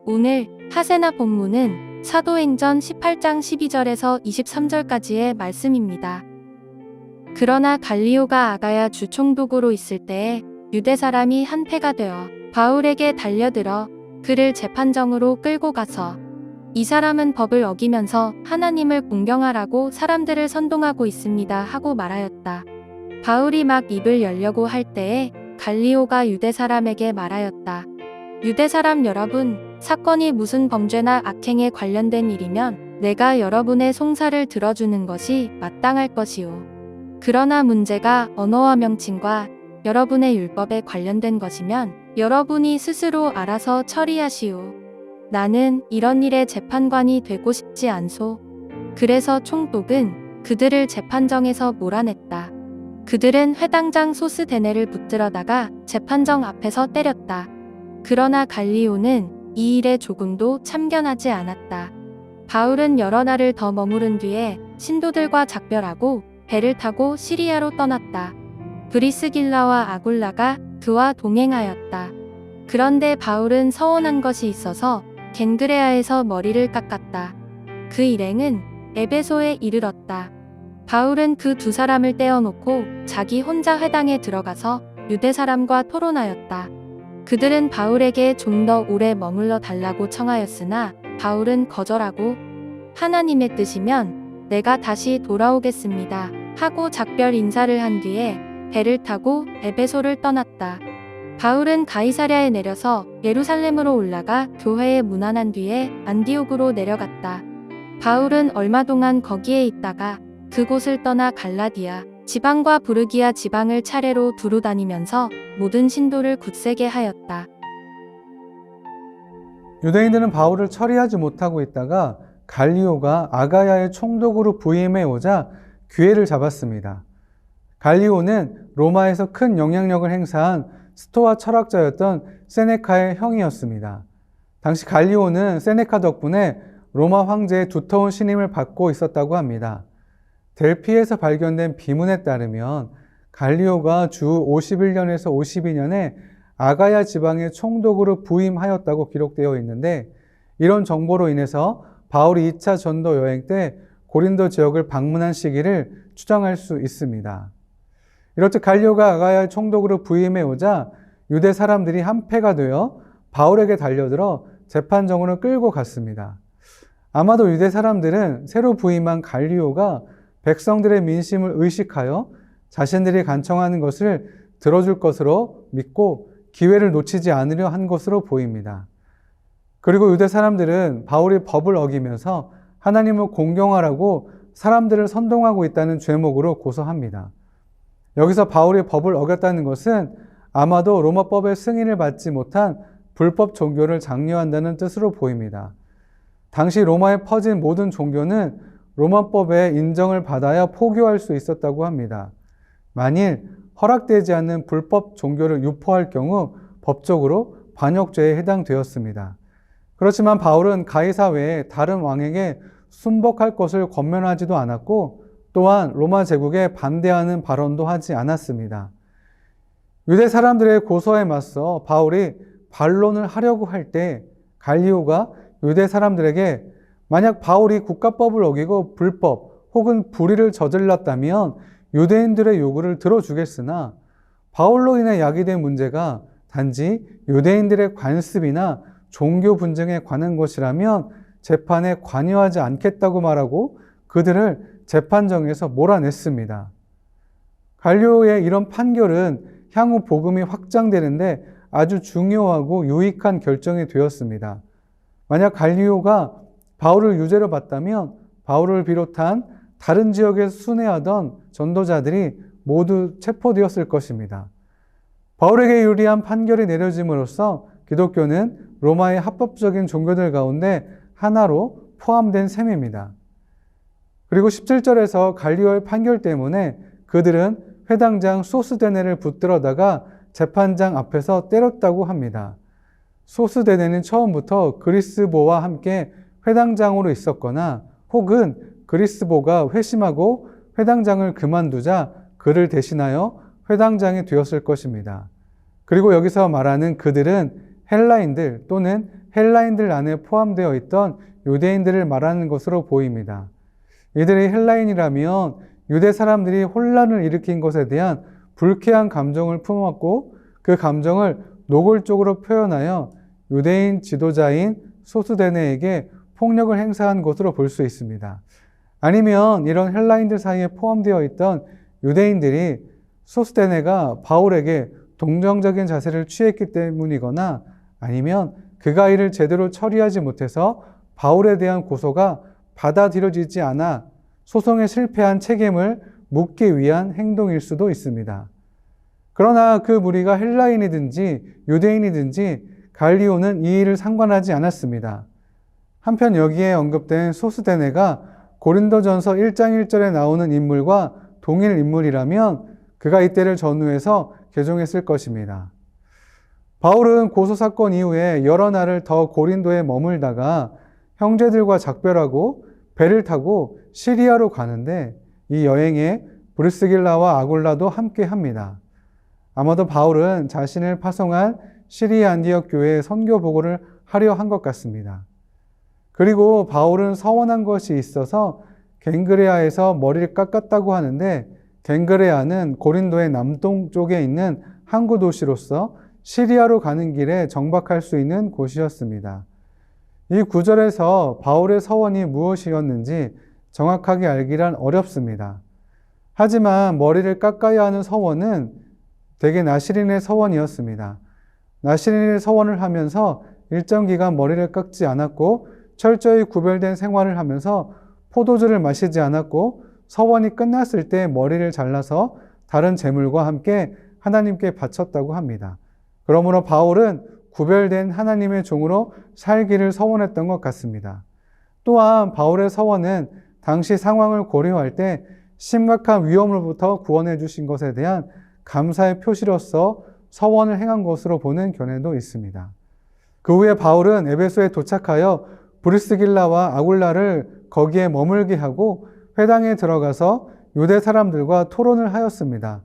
오늘 하세나 본문은 사도행전 18장 12절에서 23절까지의 말씀입니다. 그러나 갈리오가 아가야 주 총독으로 있을 때에 유대 사람이 한패가 되어 바울에게 달려들어 그를 재판정으로 끌고 가서 이 사람은 법을 어기면서 하나님을 공경하라고 사람들을 선동하고 있습니다 하고 말하였다. 바울이 막 입을 열려고 할 때에 갈리오가 유대 사람에게 말하였다. 유대 사람 여러분, 사건이 무슨 범죄나 악행에 관련된 일이면 내가 여러분의 송사를 들어주는 것이 마땅할 것이오. 그러나 문제가 언어와 명칭과 여러분의 율법에 관련된 것이면 여러분이 스스로 알아서 처리하시오. 나는 이런 일의 재판관이 되고 싶지 않소. 그래서 총독은 그들을 재판정에서 몰아냈다. 그들은 회당장 소스데네를 붙들어다가 재판정 앞에서 때렸다. 그러나 갈리오는 이 일에 조금도 참견하지 않았다. 바울은 여러 날을 더 머무른 뒤에 신도들과 작별하고 배를 타고 시리아로 떠났다. 브리스길라와 아굴라가 그와 동행하였다. 그런데 바울은 서운한 것이 있어서 겐그레아에서 머리를 깎았다. 그 일행은 에베소에 이르렀다. 바울은 그 두 사람을 떼어놓고 자기 혼자 회당에 들어가서 유대 사람과 토론하였다. 그들은 바울에게 좀 더 오래 머물러 달라고 청하였으나 바울은 거절하고 하나님의 뜻이면 내가 다시 돌아오겠습니다 하고 작별 인사를 한 뒤에 배를 타고 에베소를 떠났다. 바울은 가이사랴에 내려서 예루살렘으로 올라가 교회에 문안한 뒤에 안디옥으로 내려갔다. 바울은 얼마 동안 거기에 있다가 그곳을 떠나 갈라디아 지방과 부르기아 지방을 차례로 두루 다니면서 모든 신도를 굳세게 하였다. 유대인들은 바울을 처리하지 못하고 있다가 갈리오가 아가야의 총독으로 부임해 오자 기회를 잡았습니다. 갈리오는 로마에서 큰 영향력을 행사한 스토아 철학자였던 세네카의 형이었습니다. 당시 갈리오는 세네카 덕분에 로마 황제의 두터운 신임을 받고 있었다고 합니다. 델피에서 발견된 비문에 따르면 갈리오가 주 51년에서 52년에 아가야 지방의 총독으로 부임하였다고 기록되어 있는데, 이런 정보로 인해서 바울이 2차 전도 여행 때 고린도 지역을 방문한 시기를 추정할 수 있습니다. 이렇듯 갈리오가 아가야 총독으로 부임해 오자 유대 사람들이 한패가 되어 바울에게 달려들어 재판정으로 끌고 갔습니다. 아마도 유대 사람들은 새로 부임한 갈리오가 백성들의 민심을 의식하여 자신들이 간청하는 것을 들어줄 것으로 믿고 기회를 놓치지 않으려 한 것으로 보입니다. 그리고 유대 사람들은 바울이 법을 어기면서 하나님을 공경하라고 사람들을 선동하고 있다는 죄목으로 고소합니다. 여기서 바울이 법을 어겼다는 것은 아마도 로마법의 승인을 받지 못한 불법 종교를 장려한다는 뜻으로 보입니다. 당시 로마에 퍼진 모든 종교는 로마법의 인정을 받아야 포교할 수 있었다고 합니다. 만일 허락되지 않는 불법 종교를 유포할 경우 법적으로 반역죄에 해당되었습니다. 그렇지만 바울은 가이사 외에 다른 왕에게 순복할 것을 권면하지도 않았고, 또한 로마 제국에 반대하는 발언도 하지 않았습니다. 유대 사람들의 고소에 맞서 바울이 반론을 하려고 할 때 갈리오가 유대 사람들에게 만약 바울이 국가법을 어기고 불법 혹은 불의를 저질렀다면 유대인들의 요구를 들어주겠으나 바울로 인해 야기된 문제가 단지 유대인들의 관습이나 종교 분쟁에 관한 것이라면 재판에 관여하지 않겠다고 말하고 그들을 재판정에서 몰아냈습니다. 갈리오의 이런 판결은 향후 복음이 확장되는데 아주 중요하고 유익한 결정이 되었습니다. 만약 갈리오가 바울을 유죄로 봤다면 바울을 비롯한 다른 지역에서 순회하던 전도자들이 모두 체포되었을 것입니다. 바울에게 유리한 판결이 내려짐으로써 기독교는 로마의 합법적인 종교들 가운데 하나로 포함된 셈입니다. 그리고 17절에서 갈리오의 판결 때문에 그들은 회당장 소스데네를 붙들어다가 재판장 앞에서 때렸다고 합니다. 소스데네는 처음부터 그리스보와 함께 회당장으로 있었거나 혹은 그리스보가 회심하고 회당장을 그만두자 그를 대신하여 회당장이 되었을 것입니다. 그리고 여기서 말하는 그들은 헬라인들 또는 헬라인들 안에 포함되어 있던 유대인들을 말하는 것으로 보입니다. 이들이 헬라인이라면 유대 사람들이 혼란을 일으킨 것에 대한 불쾌한 감정을 품었고 그 감정을 노골적으로 표현하여 유대인 지도자인 소스데네에게 폭력을 행사한 것으로 볼 수 있습니다. 아니면 이런 헬라인들 사이에 포함되어 있던 유대인들이 소스데네가 바울에게 동정적인 자세를 취했기 때문이거나 아니면 그가 이를 제대로 처리하지 못해서 바울에 대한 고소가 받아들여지지 않아 소송에 실패한 책임을 묻기 위한 행동일 수도 있습니다. 그러나 그 무리가 헬라인이든지 유대인이든지 갈리오는 이 일을 상관하지 않았습니다. 한편 여기에 언급된 소스데네가 고린도전서 1장 1절에 나오는 인물과 동일 인물이라면 그가 이때를 전후해서 개종했을 것입니다. 바울은 고소사건 이후에 여러 날을 더 고린도에 머물다가 형제들과 작별하고 배를 타고 시리아로 가는데 이 여행에 브리스길라와 아굴라도 함께 합니다. 아마도 바울은 자신을 파송한 시리아 안디옥 교회에 선교 보고를 하려 한 것 같습니다. 그리고 바울은 서원한 것이 있어서 갱그레아에서 머리를 깎았다고 하는데 갱그레아는 고린도의 남동쪽에 있는 항구 도시로서 시리아로 가는 길에 정박할 수 있는 곳이었습니다. 이 구절에서 바울의 서원이 무엇이었는지 정확하게 알기란 어렵습니다. 하지만 머리를 깎아야 하는 서원은 대개 나시린의 서원이었습니다. 나시린의 서원을 하면서 일정 기간 머리를 깎지 않았고 철저히 구별된 생활을 하면서 포도주를 마시지 않았고 서원이 끝났을 때 머리를 잘라서 다른 제물과 함께 하나님께 바쳤다고 합니다. 그러므로 바울은 구별된 하나님의 종으로 살기를 서원했던 것 같습니다. 또한 바울의 서원은 당시 상황을 고려할 때 심각한 위험으로부터 구원해 주신 것에 대한 감사의 표시로서 서원을 행한 것으로 보는 견해도 있습니다. 그 후에 바울은 에베소에 도착하여 브리스길라와 아굴라를 거기에 머물게 하고 회당에 들어가서 유대 사람들과 토론을 하였습니다.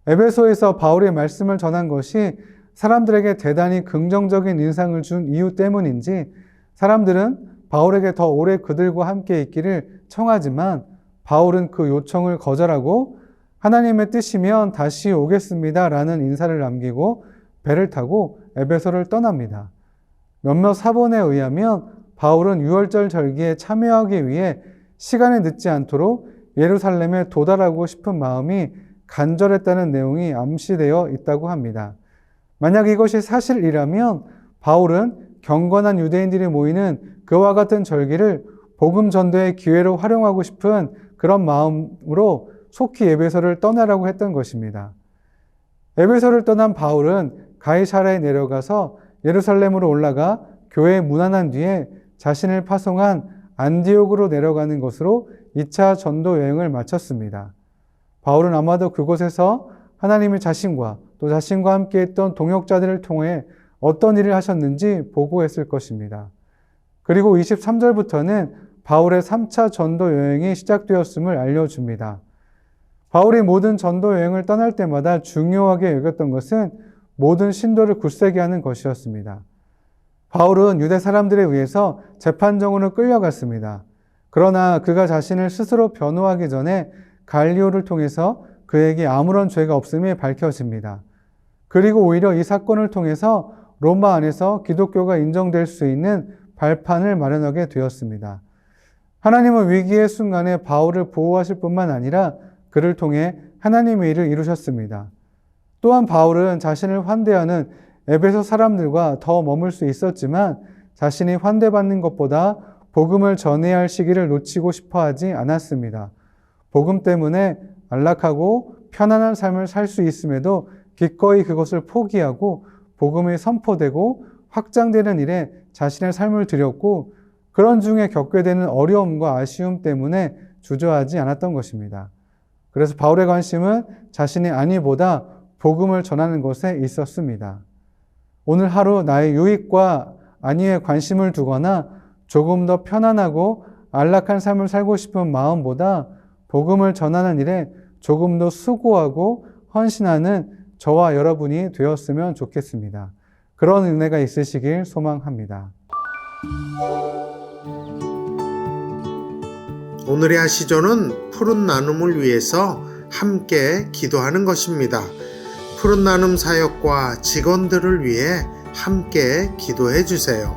에베소에서 바울의 말씀을 전한 것이 사람들에게 대단히 긍정적인 인상을 준 이유 때문인지 사람들은 바울에게 더 오래 그들과 함께 있기를 청하지만 바울은 그 요청을 거절하고 하나님의 뜻이면 다시 오겠습니다 라는 인사를 남기고 배를 타고 에베소를 떠납니다. 몇몇 사본에 의하면 바울은 유월절 절기에 참여하기 위해 시간이 늦지 않도록 예루살렘에 도달하고 싶은 마음이 간절했다는 내용이 암시되어 있다고 합니다. 만약 이것이 사실이라면 바울은 경건한 유대인들이 모이는 그와 같은 절기를 복음 전도의 기회로 활용하고 싶은 그런 마음으로 속히 에베소를 떠나라고 했던 것입니다. 에베소를 떠난 바울은 가이사라에 내려가서 예루살렘으로 올라가 교회에 문안한 뒤에 자신을 파송한 안디옥으로 내려가는 것으로 2차 전도 여행을 마쳤습니다. 바울은 아마도 그곳에서 하나님이 자신과 또 자신과 함께 했던 동역자들을 통해 어떤 일을 하셨는지 보고했을 것입니다. 그리고 23절부터는 바울의 3차 전도 여행이 시작되었음을 알려줍니다. 바울이 모든 전도 여행을 떠날 때마다 중요하게 여겼던 것은 모든 신도를 굳세게 하는 것이었습니다. 바울은 유대 사람들에 의해서 재판정으로 끌려갔습니다. 그러나 그가 자신을 스스로 변호하기 전에 갈리오를 통해서 그에게 아무런 죄가 없음이 밝혀집니다. 그리고 오히려 이 사건을 통해서 로마 안에서 기독교가 인정될 수 있는 발판을 마련하게 되었습니다. 하나님은 위기의 순간에 바울을 보호하실 뿐만 아니라 그를 통해 하나님의 일을 이루셨습니다. 또한 바울은 자신을 환대하는 에베소 사람들과 더 머물 수 있었지만 자신이 환대받는 것보다 복음을 전해야 할 시기를 놓치고 싶어 하지 않았습니다. 복음 때문에 안락하고 편안한 삶을 살 수 있음에도 기꺼이 그것을 포기하고 복음이 선포되고 확장되는 일에 자신의 삶을 드렸고 그런 중에 겪게 되는 어려움과 아쉬움 때문에 주저하지 않았던 것입니다. 그래서 바울의 관심은 자신의 안위보다 복음을 전하는 것에 있었습니다. 오늘 하루 나의 유익과 안위에 관심을 두거나 조금 더 편안하고 안락한 삶을 살고 싶은 마음보다 복음을 전하는 일에 조금 더 수고하고 헌신하는 저와 여러분이 되었으면 좋겠습니다. 그런 은혜가 있으시길 소망합니다. 오늘의 하시조는 푸른 나눔을 위해서 함께 기도하는 것입니다. 푸른 나눔 사역과 직원들을 위해 함께 기도해 주세요.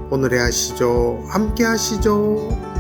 오늘의 하시조 함께 하시죠.